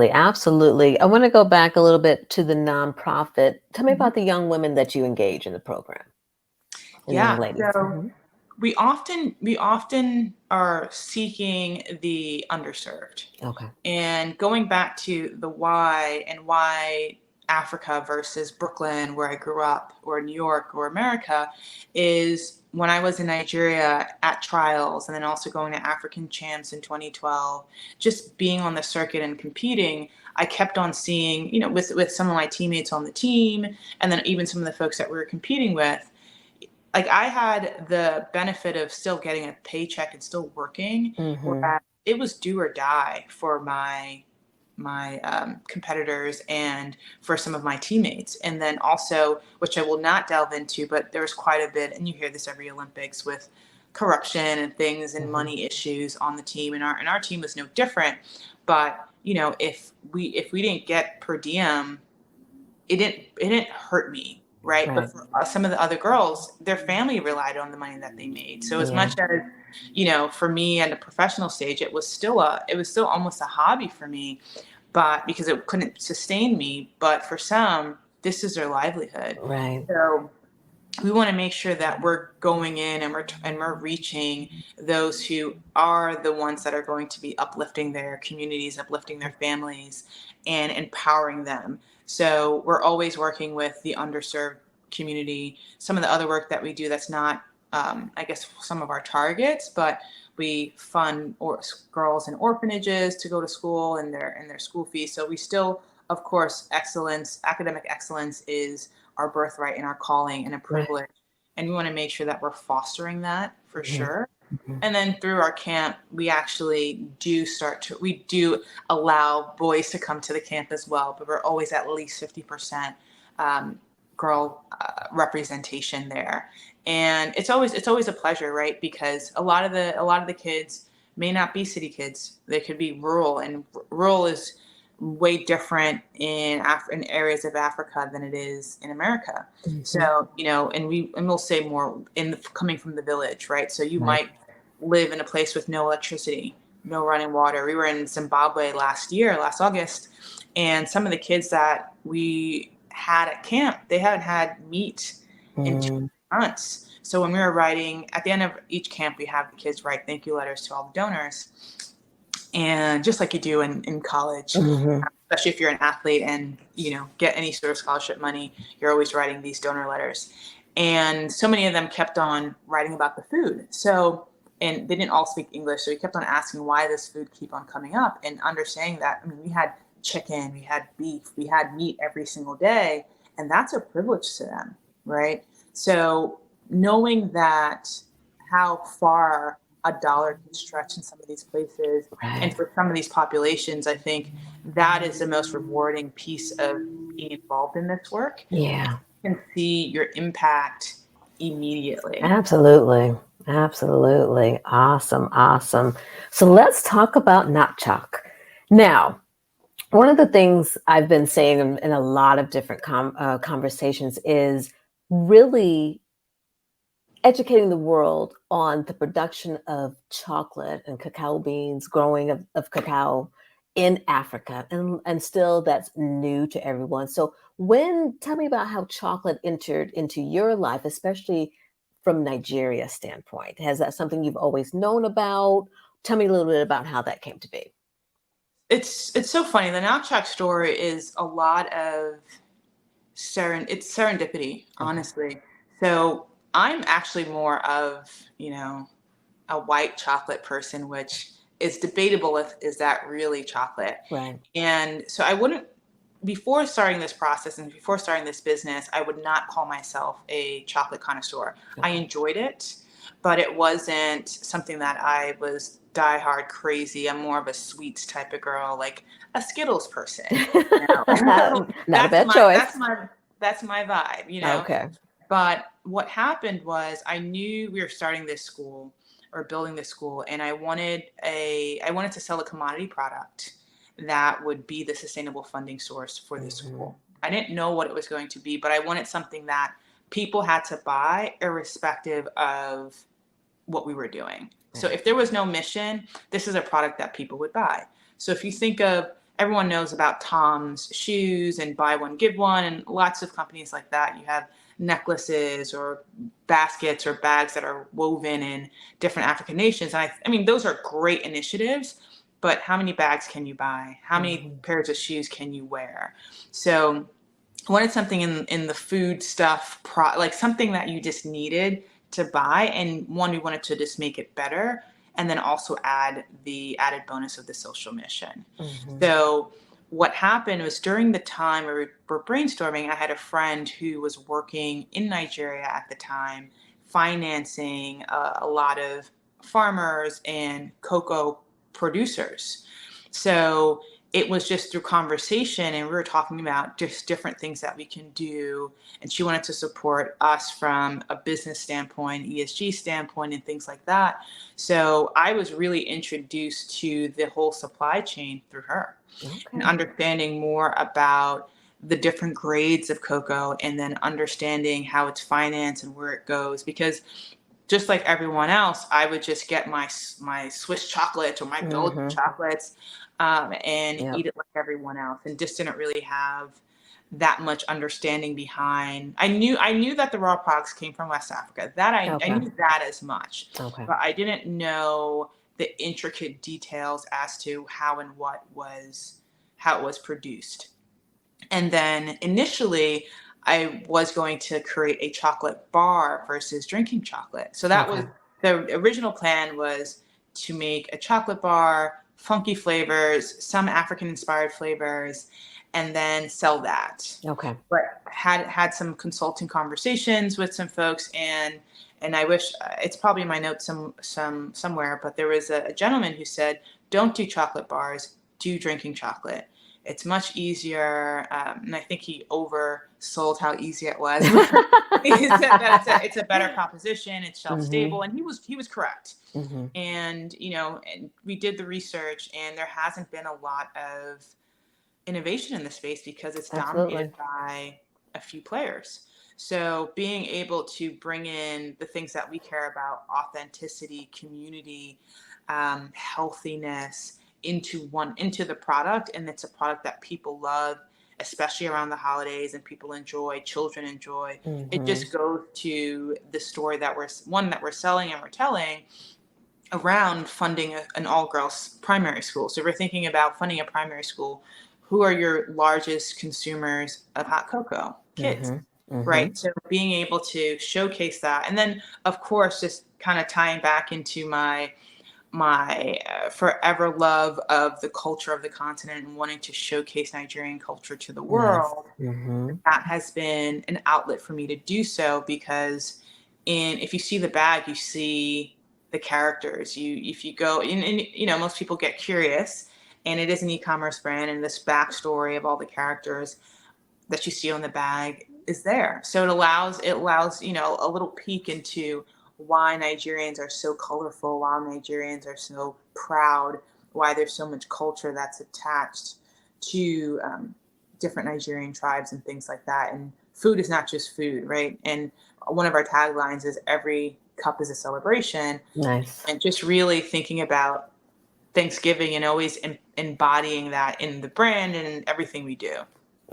Absolutely. I want to go back a little bit to the nonprofit. Tell me Mhm. about the young women that you engage in the program, and the young Yeah. ladies. So we often are seeking the underserved. Okay. And going back to the why and why Africa versus Brooklyn, where I grew up, or New York or America, is when I was in Nigeria at trials and then also going to African champs in 2012, just being on the circuit and competing, I kept on seeing, with some of my teammates on the team and then even some of the folks that we were competing with, like I had the benefit of still getting a paycheck and still working, Mm-hmm. whereas it was do or die for my competitors and for some of my teammates. And then also, which I will not delve into, but there was quite a bit, and you hear this every Olympics, with corruption and things and Mm-hmm. money issues on the team, and our team was no different. But if we didn't get per diem, it didn't hurt me, right? But Right. for some of the other girls, their family relied on the money that they made. So as Yeah. much as, for me at a professional stage, it was still almost a hobby for me, but because it couldn't sustain me. But for some, this is their livelihood. Right. So we want to make sure that we're going in and we're reaching those who are the ones that are going to be uplifting their communities, uplifting their families, and empowering them. So we're always working with the underserved community. Some of the other work that we do that's not, I guess, some of our targets, but we fund girls in orphanages to go to school and their school fees. So we still, of course, academic excellence is our birthright and our calling and a Right. privilege. And we want to make sure that we're fostering that for Mm-hmm. sure. And then through our camp, we do allow boys to come to the camp as well, but we're always at least 50% girl representation there. And it's always a pleasure, right? Because a lot of the kids may not be city kids. They could be rural, and rural is way different in areas of Africa than it is in America. Mm-hmm. So, and we'll say more coming from the village, right? So you Right. might live in a place with no electricity, no running water. We were in Zimbabwe last August, and some of the kids that we had at camp, they haven't had meat in two Mm-hmm. months. So when we were writing, at the end of each camp, we have the kids write thank you letters to all the donors. And just like you do in college, especially if you're an athlete and get any sort of scholarship money, you're always writing these donor letters. And so many of them kept on writing about the food. So, and they didn't all speak English, so we kept on asking why this food keep on coming up, and understanding that, I mean, we had chicken, we had beef, we had meat every single day, and that's a privilege to them, right? So knowing that, how far a dollar can stretch in some of these places, and Right. for some of these populations, I think that is the most rewarding piece of being involved in this work. Yeah. You can see your impact immediately. Absolutely. Absolutely. Awesome. Awesome. So let's talk about Not Chalk. Now, one of the things I've been saying in a lot of different conversations is really educating the world on the production of chocolate and cacao beans, growing of cacao in Africa. And still that's new to everyone. So tell me about how chocolate entered into your life, especially from Nigeria standpoint. Has that something you've always known about? Tell me a little bit about how that came to be. It's so funny. The Now Check story is a lot of it's serendipity, Okay. honestly. So I'm actually more of, a white chocolate person, which is debatable if is that really chocolate. Right. And so I wouldn't, before starting this process and before starting this business, I would not call myself a chocolate connoisseur. I Okay. enjoyed it, but it wasn't something that I was diehard crazy. I'm more of a sweets type of girl, like a Skittles person. Not a That's bad my choice. that's my that's my vibe. Okay. But what happened was I knew we were starting this school or building this school, and I wanted to sell a commodity product that would be the sustainable funding source for the Hmm. school. I didn't know what it was going to be, but I wanted something that people had to buy irrespective of what we were doing. So Right. if there was no mission, this is a product that people would buy. So if you think of everyone knows about Tom's shoes and buy one, give one, and lots of companies like that. You have necklaces or baskets or bags that are woven in different African nations. And I mean, those are great initiatives, but how many bags can you buy? How many pairs of shoes can you wear? So I wanted something in the food stuff, like something that you just needed to buy. And one, we wanted to just make it better. And then also add the added bonus of the social mission. So what happened was during the time we were brainstorming, I had a friend who was working in Nigeria at the time, financing a lot of farmers and cocoa producers. So it was just through conversation, and we were talking about just different things that we can do. And she wanted to support us from a business standpoint, ESG standpoint, and things like that. So I was really introduced to the whole supply chain through her, and understanding more about the different grades of cocoa, and then understanding how it's financed and where it goes. Because just like everyone else, I would just get my Swiss chocolates or my Belgian chocolates and eat it like everyone else, and just didn't really have that much understanding behind. I knew that the raw products came from West Africa. That I knew that as much, but I didn't know the intricate details as to how it was produced. And then initially, I was going to create a chocolate bar versus drinking chocolate. So that was the original plan, was to make a chocolate bar, funky flavors, some African inspired flavors, and then sell that. But had some consulting conversations with some folks, and I wish it's probably in my notes somewhere, but there was a gentleman who said, don't do chocolate bars, do drinking chocolate. It's much easier, and I think he oversold how easy it was. He said that it's a better proposition, it's shelf stable, and he was correct. And and we did the research, and there hasn't been a lot of innovation in the space because it's dominated by a few players. So being able to bring in the things that we care about, authenticity, community, healthiness, into the product, and it's a product that people love, especially around the holidays, and people enjoy, children enjoy. It just goes to the story that we're selling and we're telling around funding an all-girls primary school. So if we're thinking about funding a primary school, who are your largest consumers of hot cocoa? Kids. Right? So being able to showcase that, and then of course just kind of tying back into my forever love of the culture of the continent and wanting to showcase Nigerian culture to the world. That has been an outlet for me to do so, because if you see the bag, you see the characters. If you go and most people get curious, and it is an e-commerce brand, and this backstory of all the characters that you see on the bag is there. So it allows a little peek into why Nigerians are so colorful, why Nigerians are so proud, why there's so much culture that's attached to different Nigerian tribes and things like that. And food is not just food, right? And one of our taglines is every cup is a celebration. Nice. And just really thinking about Thanksgiving and always embodying that in the brand and everything we do.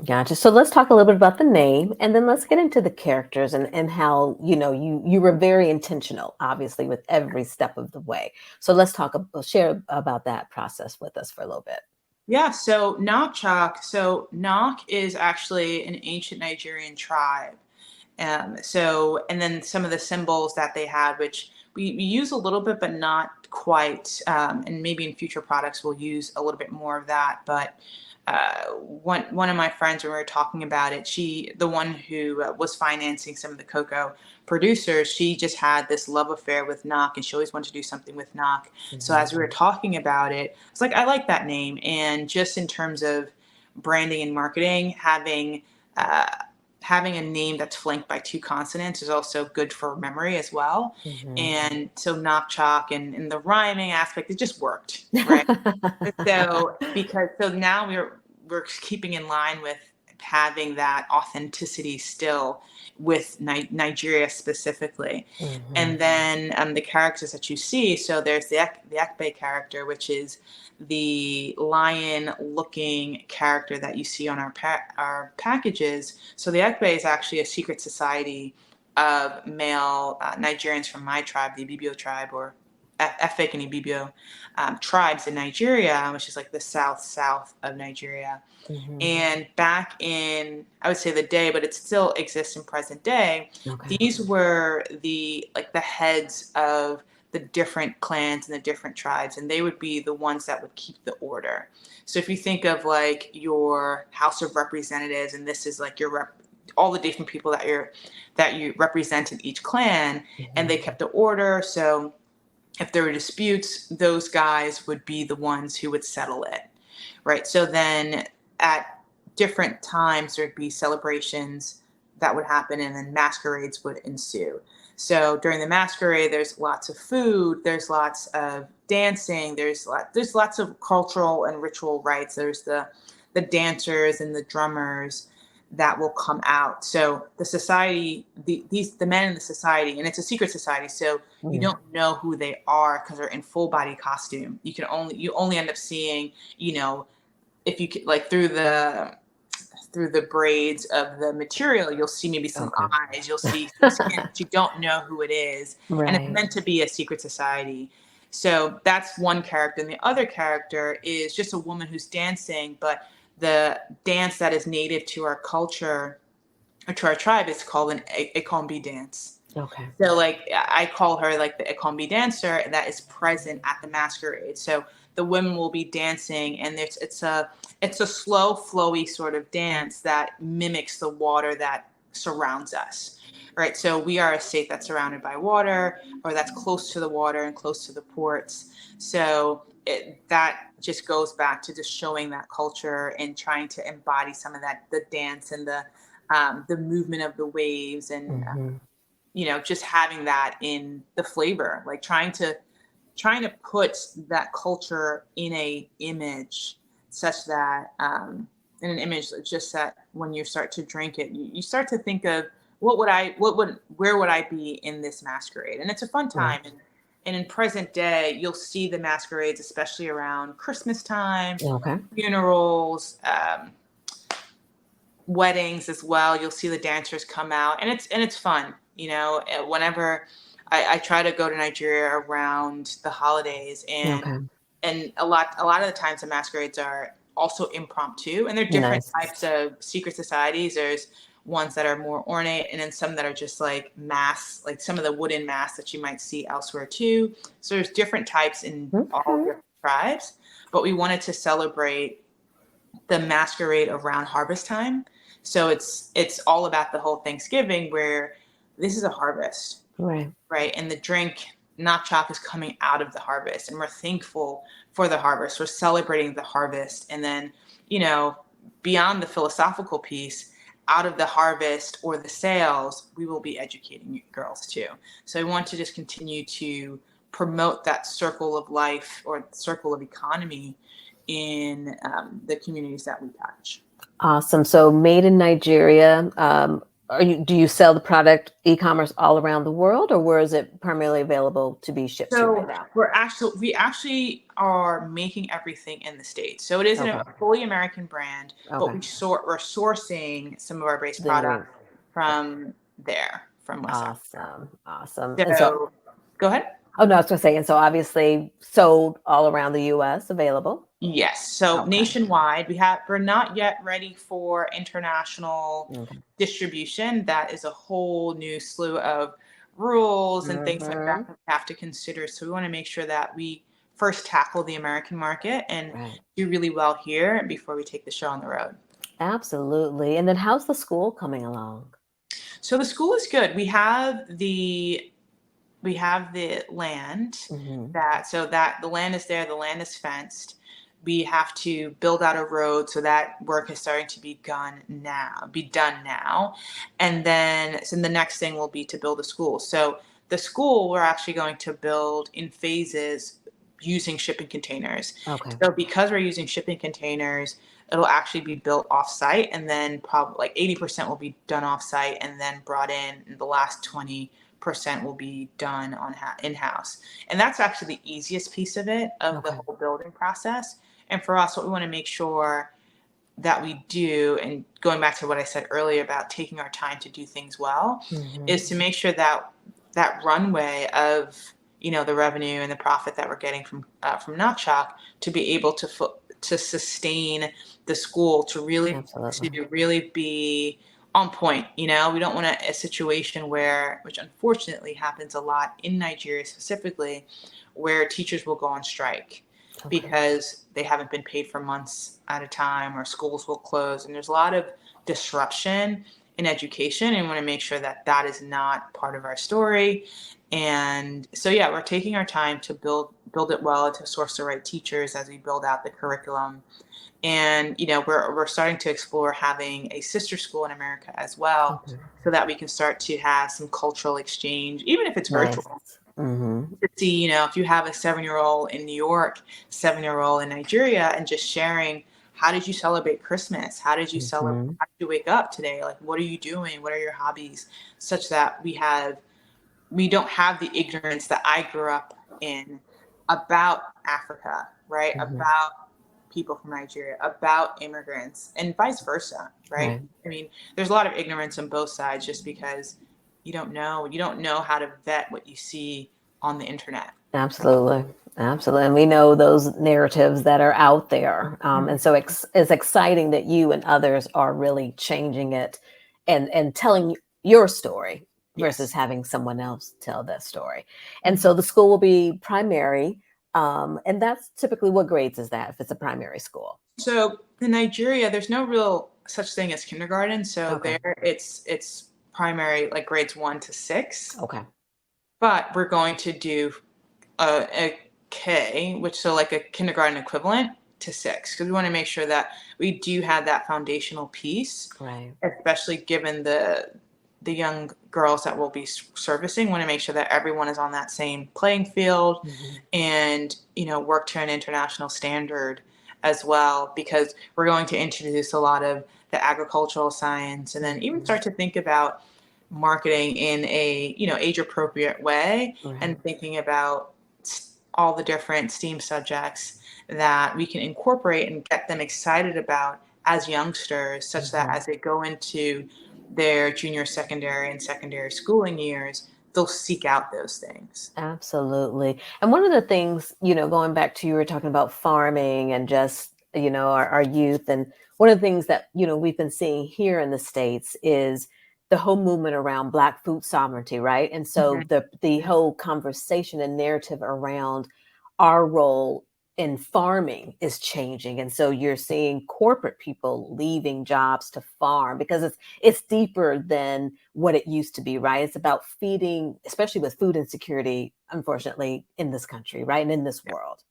Gotcha. So let's talk a little bit about the name, and then let's get into the characters and how, you were very intentional, obviously, with every step of the way. So let's share about that process with us for a little bit. Yeah. So NO K CHOC. So NO K is actually an ancient Nigerian tribe. And then some of the symbols that they had, which we use a little bit, but not quite. And maybe in future products, we'll use a little bit more of that. But one of my friends, when we were talking about it, the one who was financing some of the cocoa producers, she just had this love affair with NO K, and she always wanted to do something with NO K. So as we were talking about it, it's like, I like that name. And just in terms of branding and marketing, having a name that's flanked by two consonants is also good for memory as well. And so NO K CHOC and the rhyming aspect, it just worked, right? So now we're keeping in line with having that authenticity still with Nigeria specifically. And then the characters that you see, so there's the Ekbe character, which is the lion-looking character that you see on our packages. So the Ekbe is actually a secret society of male Nigerians from my tribe, the Ibibio tribe, or Efik and Ibibio tribes in Nigeria, which is like the south of Nigeria. And back in, I would say the day, but it still exists in present day, these were the heads of the different clans and the different tribes, and they would be the ones that would keep the order. So if you think of like your House of Representatives, and this is like your all the different people that you represent in each clan, and they kept the order. So if there were disputes, those guys would be the ones who would settle it, right? So then at different times, there'd be celebrations that would happen, and then masquerades would ensue. So during the masquerade, there's lots of food, there's lots of dancing, there's lots of cultural and ritual rites. There's the dancers and the drummers that will come out. So the society, the men in the society, and it's a secret society, so you don't know who they are because they're in full body costume. You only end up seeing, if you could, like through the braids of the material, you'll see maybe some eyes, you'll see some skin, but you don't know who it is. And it's meant to be a secret society. So that's one character. And the other character is just a woman who's dancing, but the dance that is native to our culture or to our tribe is called an Ekombi dance. Okay. So like I call her like the Ekombi dancer that is present at the masquerade. So the women will be dancing, and it's a slow, flowy sort of dance that mimics the water that surrounds us, right? So we are a state that's surrounded by water, or that's close to the water and close to the ports. So that just goes back to just showing that culture and trying to embody some of that, the dance and the movement of the waves, and just having that in the flavor, like trying to put that culture in a image such that in an image just that when you start to drink it, you start to think of where would I be in this masquerade? And it's a fun time. And in present day, you'll see the masquerades, especially around Christmas time, funerals, weddings as well. You'll see the dancers come out, and it's fun. Whenever I try to go to Nigeria around the holidays, and a lot of the times the masquerades are also impromptu, and they're different types of secret societies. There's ones that are more ornate, and then some that are just like masks, like some of the wooden masks that you might see elsewhere too. So there's different types in all different tribes, but we wanted to celebrate the masquerade around harvest time. So it's all about the whole Thanksgiving, where this is a harvest, right? And the drink NO K CHOC is coming out of the harvest, and we're thankful for the harvest. We're celebrating the harvest, and then beyond the philosophical piece, out of the harvest or the sales, we will be educating girls too. So I want to just continue to promote that circle of life or circle of economy in the communities that we touch. Awesome. So made in Nigeria. Do you sell the product e-commerce all around the world, or where is it primarily available to be shipped to right now? We actually are making everything in the States. So it isn't a fully American brand, but we're sourcing some of our base products from there, from West Africa. Awesome. So go ahead. Oh, no, I was going to say, and so obviously sold all around the U.S., available? Yes. So nationwide, we're not yet ready for international distribution. That is a whole new slew of rules and things like that we have to consider. So we want to make sure that we first tackle the American market and do really well here before we take the show on the road. Absolutely. And then how's the school coming along? So the school is good. We have the land the land is there. The land is fenced. We have to build out a road, so that work is starting to be done now. And then the next thing will be to build a school. So the school we're actually going to build in phases using shipping containers. So because we're using shipping containers, it'll actually be built off-site, and then probably like 80% will be done off-site and then brought in, and the last 20% will be done on in-house. And that's actually the easiest piece of it, of the whole building process. And for us, what we want to make sure that we do, and going back to what I said earlier about taking our time to do things well, is to make sure that that runway of, you know, the revenue and the profit that we're getting from NO K CHOC, to be able to sustain the school, to really be on point. You know, we don't want a situation where, which unfortunately happens a lot in Nigeria specifically, where teachers will go on strike because they haven't been paid for months at a time, or schools will close, and there's a lot of disruption in education, and we want to make sure that that is not part of our story. And so, yeah, we're taking our time to build it well, to source the right teachers as we build out the curriculum. And, you know, we're starting to explore having a sister school in America as well, so that we can start to have some cultural exchange, even if it's virtual. To see, you know, if you have a 7-year-old in New York, 7-year-old in Nigeria, and just sharing, how did you celebrate Christmas? How did you celebrate? How did you wake up today? Like, what are you doing? What are your hobbies? Such that we don't have the ignorance that I grew up in about Africa, right? About people from Nigeria, about immigrants, and vice versa, right? I mean, there's a lot of ignorance on both sides, just because you don't know how to vet what you see on the internet. Absolutely. And we know those narratives that are out there. And so it's exciting that you and others are really changing it and telling your story versus having someone else tell that story. And so the school will be primary. And that's typically, what grades is that if it's a primary school? So in Nigeria, there's no real such thing as kindergarten. So there it's primary, like grades 1 to 6. But we're going to do a K, which, so like a kindergarten equivalent to 6, because we want to make sure that we do have that foundational piece, especially given the young girls that we'll be servicing. Want to make sure that everyone is on that same playing field, and, you know, work to an international standard as well, because we're going to introduce a lot of the agricultural science, and then even start to think about marketing in a, you know, age appropriate way, and thinking about all the different STEAM subjects that we can incorporate and get them excited about as youngsters, such that as they go into their junior secondary and secondary schooling years, they'll seek out those things. Absolutely. And one of the things, you know, going back to, you were talking about farming and just, you know, our youth. And one of the things that, you know, we've been seeing here in the States is the whole movement around Black food sovereignty, right? And so the whole conversation and narrative around our role in farming is changing. And so you're seeing corporate people leaving jobs to farm, because it's deeper than what it used to be, right? It's about feeding, especially with food insecurity, unfortunately, in this country, right? And in this world.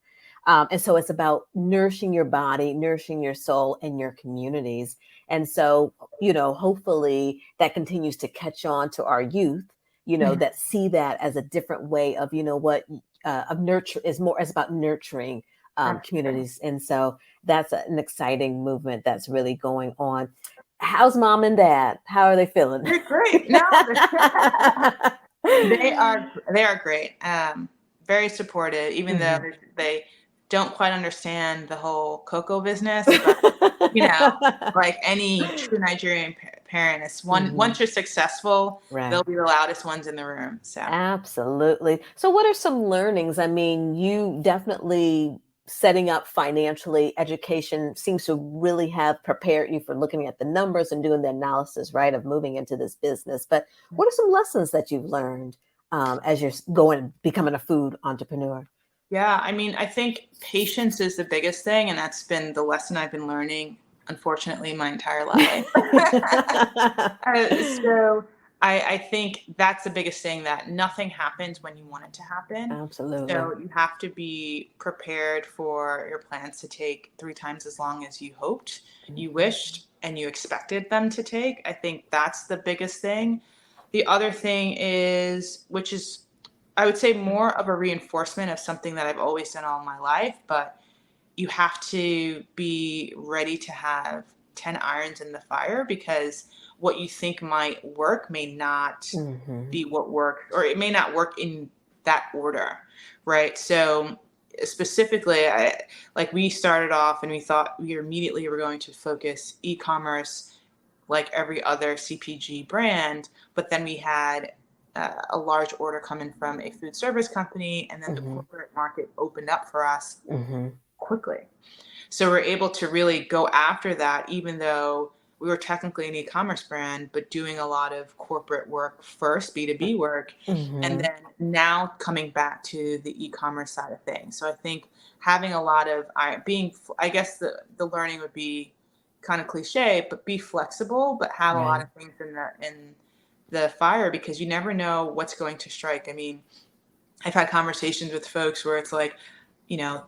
And so it's about nourishing your body, nourishing your soul, and your communities. And so, you know, hopefully that continues to catch on to our youth, you know, that see that as a different way of, you know what, of nurture is about nurturing communities. And so that's an exciting movement that's really going on. How's mom and dad? How are they feeling? They're great. No, they are great. Very supportive, even though they don't quite understand the whole cocoa business. But, you know, like any true Nigerian parent, it's once you're successful, they'll be the loudest ones in the room. So absolutely. So what are some learnings? I mean, you definitely setting up financially, education seems to really have prepared you for looking at the numbers and doing the analysis, right, of moving into this business. But what are some lessons that you've learned as you're becoming a food entrepreneur? Yeah, I mean, I think patience is the biggest thing, and that's been the lesson I've been learning, unfortunately, my entire life. So I think that's the biggest thing, that nothing happens when you want it to happen. Absolutely. So you have to be prepared for your plans to take 3 times as long as you hoped, you wished, and you expected them to take. I think that's the biggest thing. The other thing is, which is, I would say, more of a reinforcement of something that I've always done all my life, but you have to be ready to have 10 irons in the fire, because what you think might work may not be what works, or it may not work in that order, right? So specifically, we started off and we thought we immediately were going to focus e-commerce like every other CPG brand, but then we had a large order coming from a food service company, and then the corporate market opened up for us quickly. So we're able to really go after that, even though we were technically an e-commerce brand, but doing a lot of corporate work first, B2B work, and then now coming back to the e-commerce side of things. So I think having a lot of I guess the learning would be kind of cliche, but be flexible, but have a lot of things in the fire, because you never know what's going to strike. I mean, I've had conversations with folks where it's like,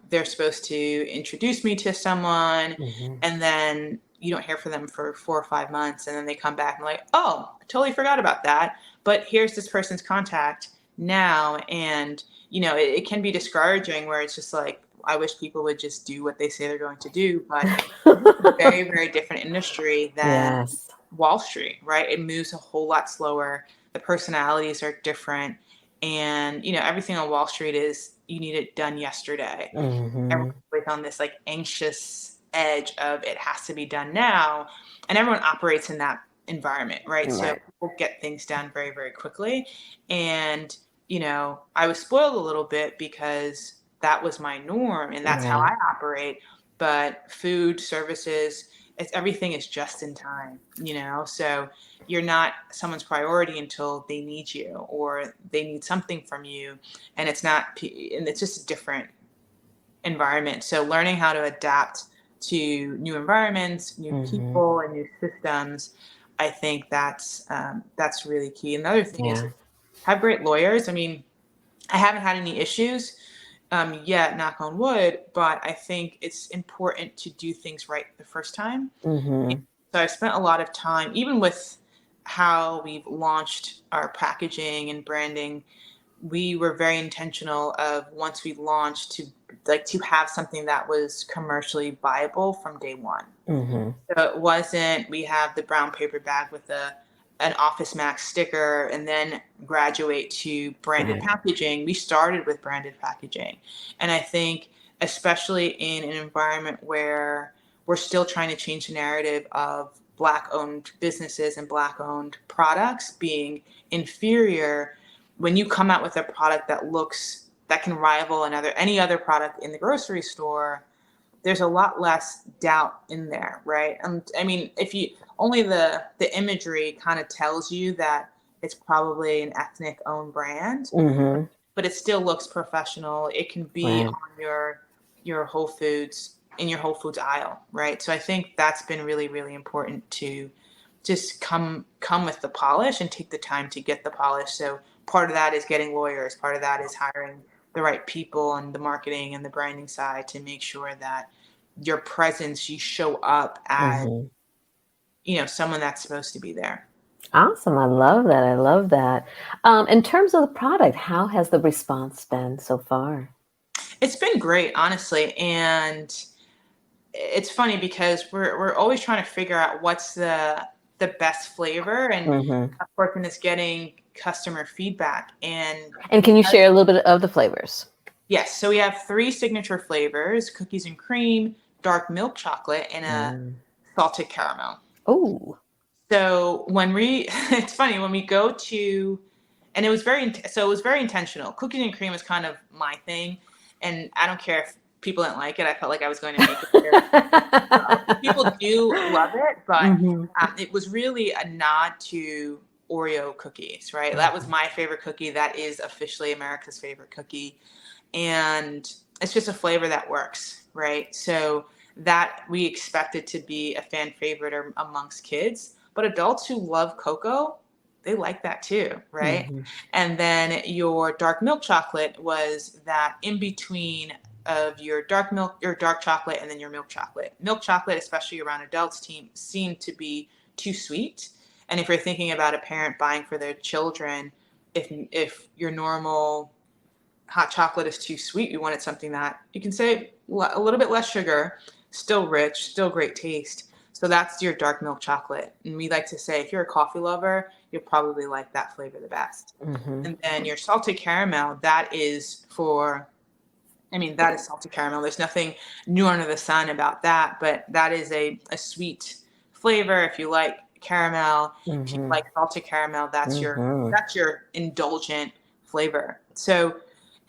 they're supposed to introduce me to someone, and then you don't hear from them for 4 or 5 months, and then they come back and like, oh, I totally forgot about that, but here's this person's contact now. And it can be discouraging, where it's just like, I wish people would just do what they say they're going to do, but it's a very, very different industry than Wall Street, right? It moves a whole lot slower. The personalities are different. And, everything on Wall Street is, you need it done yesterday. Everyone's always on this like anxious edge of it has to be done now. And everyone operates in that environment, right? So people get things done very, very quickly. And, I was spoiled a little bit because that was my norm and that's how I operate. But food services, everything is just in time, so you're not someone's priority until they need you or they need something from you. And it's just a different environment. So learning how to adapt to new environments, new people, and new systems, I think that's really key. And the other thing is have great lawyers. I mean, I haven't had any issues yet, knock on wood, but I think it's important to do things right the first time. So I spent a lot of time, even with how we've launched our packaging and branding, we were very intentional of, once we launched, to have something that was commercially viable from day one. So it wasn't, we have the brown paper bag with an Office Max sticker and then graduate to branded packaging. We started with branded packaging. And I think, especially in an environment where we're still trying to change the narrative of Black-owned businesses and Black-owned products being inferior, when you come out with a product that can rival any other product in the grocery store, there's a lot less doubt in there, right? I mean, if you only the imagery kind of tells you that it's probably an ethnic owned brand, but it still looks professional. It can be on your Whole Foods, in your Whole Foods aisle, right? So I think that's been really, really important to just come with the polish and take the time to get the polish. So part of that is getting lawyers. Part of that is hiring the right people and the marketing and the branding side to make sure that your presence, you show up as, someone that's supposed to be there. Awesome. I love that. I love that. In terms of the product, how has the response been so far? It's been great, honestly. And it's funny because we're always trying to figure out what's the best flavor. And of course, when it's getting customer feedback. And can you share a little bit of the flavors? Yes. So we have 3 signature flavors: cookies and cream, dark milk chocolate, and a salted caramel. Oh. So it's funny when we go to, and it was very intentional. Cookies and cream was kind of my thing. And I don't care if people didn't like it. I felt like I was going to make it. People do love it, but it was really a nod to Oreo cookies, right? That was my favorite cookie. That is officially America's favorite cookie. And it's just a flavor that works, right? So that we expect it to be a fan favorite amongst kids, but adults who love cocoa, they like that too, right? And then your dark milk chocolate was that in between of your dark chocolate and then your milk chocolate. Milk chocolate, especially around adults, seemed to be too sweet. And if you're thinking about a parent buying for their children, if your normal hot chocolate is too sweet. We wanted something that you can say a little bit less sugar, still rich, still great taste. So that's your dark milk chocolate. And we like to say, if you're a coffee lover, you'll probably like that flavor the best. Mm-hmm. And then your salted caramel, that is that is salted caramel. There's nothing new under the sun about that, but that is a sweet flavor. If you like caramel, if you Mm-hmm. like salted caramel, that's Mm-hmm. your indulgent flavor. So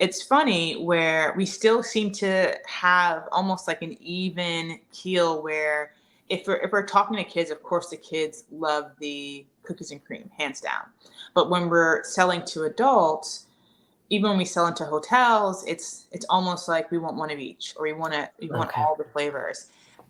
it's funny where we still seem to have almost like an even keel where if we're talking to kids, of course the kids love the cookies and cream, hands down. But when we're selling to adults, even when we sell into hotels, it's almost like we want one of each, or we want Okay. all the flavors.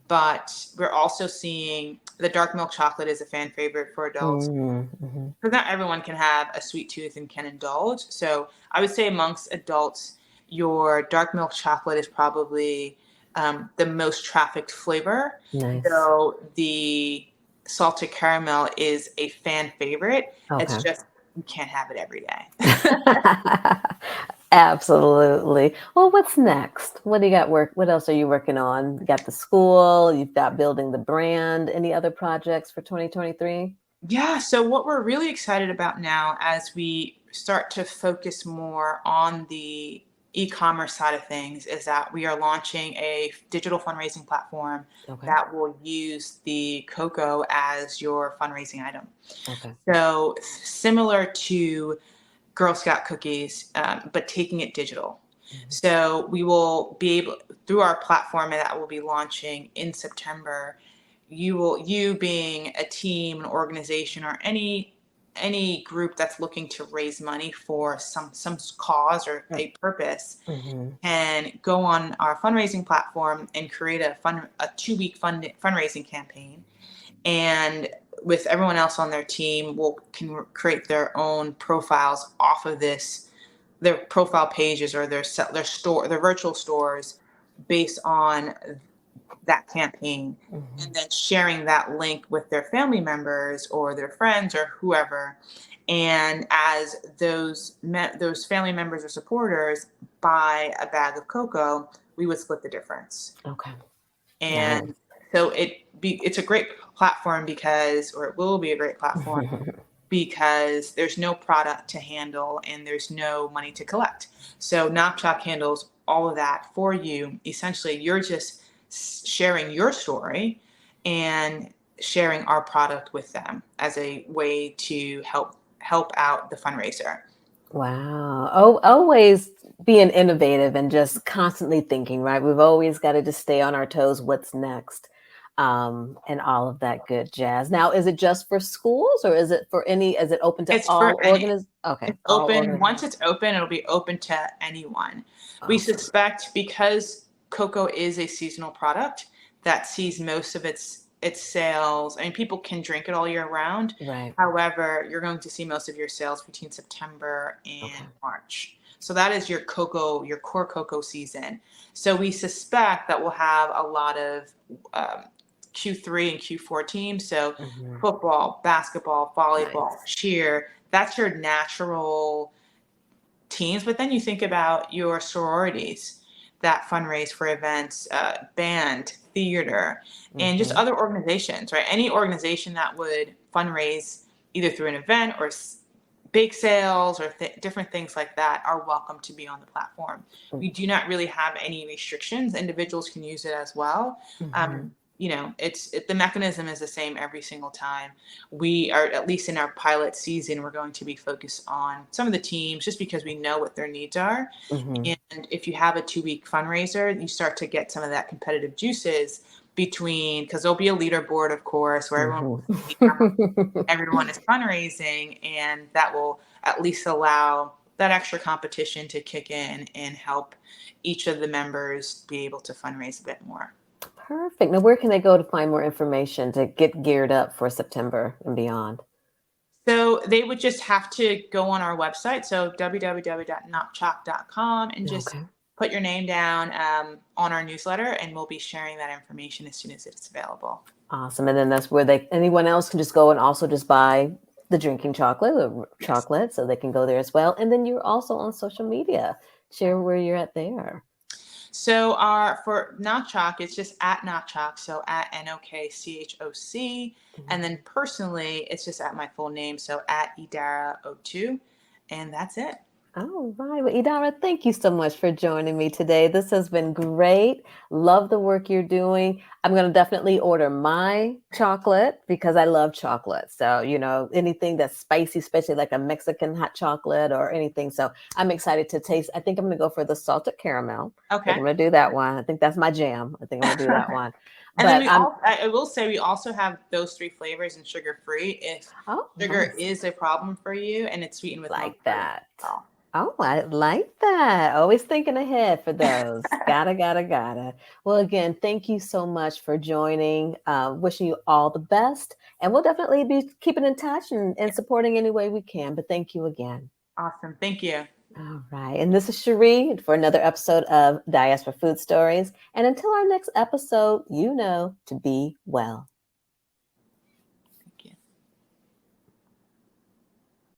But we're also seeing the dark milk chocolate is a fan favorite for adults, Mm-hmm. because not everyone can have a sweet tooth and can indulge. So I would say amongst adults, your dark milk chocolate is probably the most trafficked flavor, Nice. though the salted caramel is a fan favorite. It's Okay. just you can't have it every day. Absolutely. Well, what's next? What do you got what else are you working on? You got the school, you've got building the brand. Any other projects for 2023? Yeah, so what we're really excited about now as we start to focus more on the e-commerce side of things is that we are launching a digital fundraising platform Okay. that will use the cocoa as your fundraising item. Okay. So similar to Girl Scout cookies, but taking it digital. Mhm. So we will be able, through our platform that will be launching in September, you being a team, an organization, or any group that's looking to raise money for some cause or a purpose, Mm-hmm. and go on our fundraising platform and create a 2-week fundraising campaign, and with everyone else on their team can create their own profiles off of this, their profile pages or their virtual stores based on that campaign, Mm-hmm. and then sharing that link with their family members or their friends or whoever. And as those family members or supporters buy a bag of cocoa, we would split the difference. Okay. And Nice. so it's a great platform or it will be a great platform because there's no product to handle and there's no money to collect. So Knock handles all of that for you. Essentially, you're just sharing your story and sharing our product with them as a way to help out the fundraiser. Wow. Oh, always being innovative and just constantly thinking, right? We've always got to just stay on our toes. What's next? And all of that good jazz. Now, is it just for schools or is it is it open to It's for all any. organizations? Okay. It's All open. organizations. Once it's open, it'll be open to anyone. We Awesome. suspect because cocoa is a seasonal product that sees most of its sales. I mean, people can drink it all year round. Right. However, you're going to see most of your sales between September Okay. and March. So that is your core cocoa season. So we suspect that we'll have a lot of Q3 and Q4 teams. So Hmm. football, basketball, volleyball, Nice. cheer, that's your natural teams. But then you think about your sororities that fundraise for events, band, theater, and just Hmm. other organizations, right? Any organization that would fundraise either through an event or bake sales or different things like that are welcome to be on the platform. We do not really have any restrictions. Individuals can use it as well. Hmm. The mechanism is the same every single time. We are, at least in our pilot season, we're going to be focused on some of the teams just because we know what their needs are. Hmm. And if you have a 2-week fundraiser, you start to get some of that competitive juices because there'll be a leaderboard, of course, where everyone Hmm. will see how much everyone is fundraising, and that will at least allow that extra competition to kick in and help each of the members be able to fundraise a bit more. Perfect. Now, where can they go to find more information to get geared up for September and beyond? So they would just have to go on our website, so www.notchoc.com, and just Okay. put your name down on our newsletter, and we'll be sharing that information as soon as it's available. Awesome. And then that's where anyone else can just go and also just buy the drinking chocolate or Yes. chocolate. So they can go there as well. And then you're also on social media. share where you're at there. So for Not Chalk, it's just at Not Chalk, so at NOKCHOC. And then personally, it's just at my full name, so at Idara Otu. And that's it. All right. Well, Idara, thank you so much for joining me today. This has been great. Love the work you're doing. I'm going to definitely order my chocolate because I love chocolate. So, anything that's spicy, especially like a Mexican hot chocolate or anything. So I'm excited to taste. I think I'm going to go for the salted caramel. I think I'm going to do that one. I think that's my jam. I think I'm going to do that one. And then I will say we also have those 3 flavors and sugar-free if sugar is a problem for you and it's sweetened with like milk. that. Oh, I like that. Always thinking ahead for those. Gotta. Well, again, thank you so much for joining. Wishing you all the best. And we'll definitely be keeping in touch and supporting any way we can. But thank you again. Awesome. Thank you. All right. And this is Cherie for another episode of Diaspora Food Stories. And until our next episode, to be well.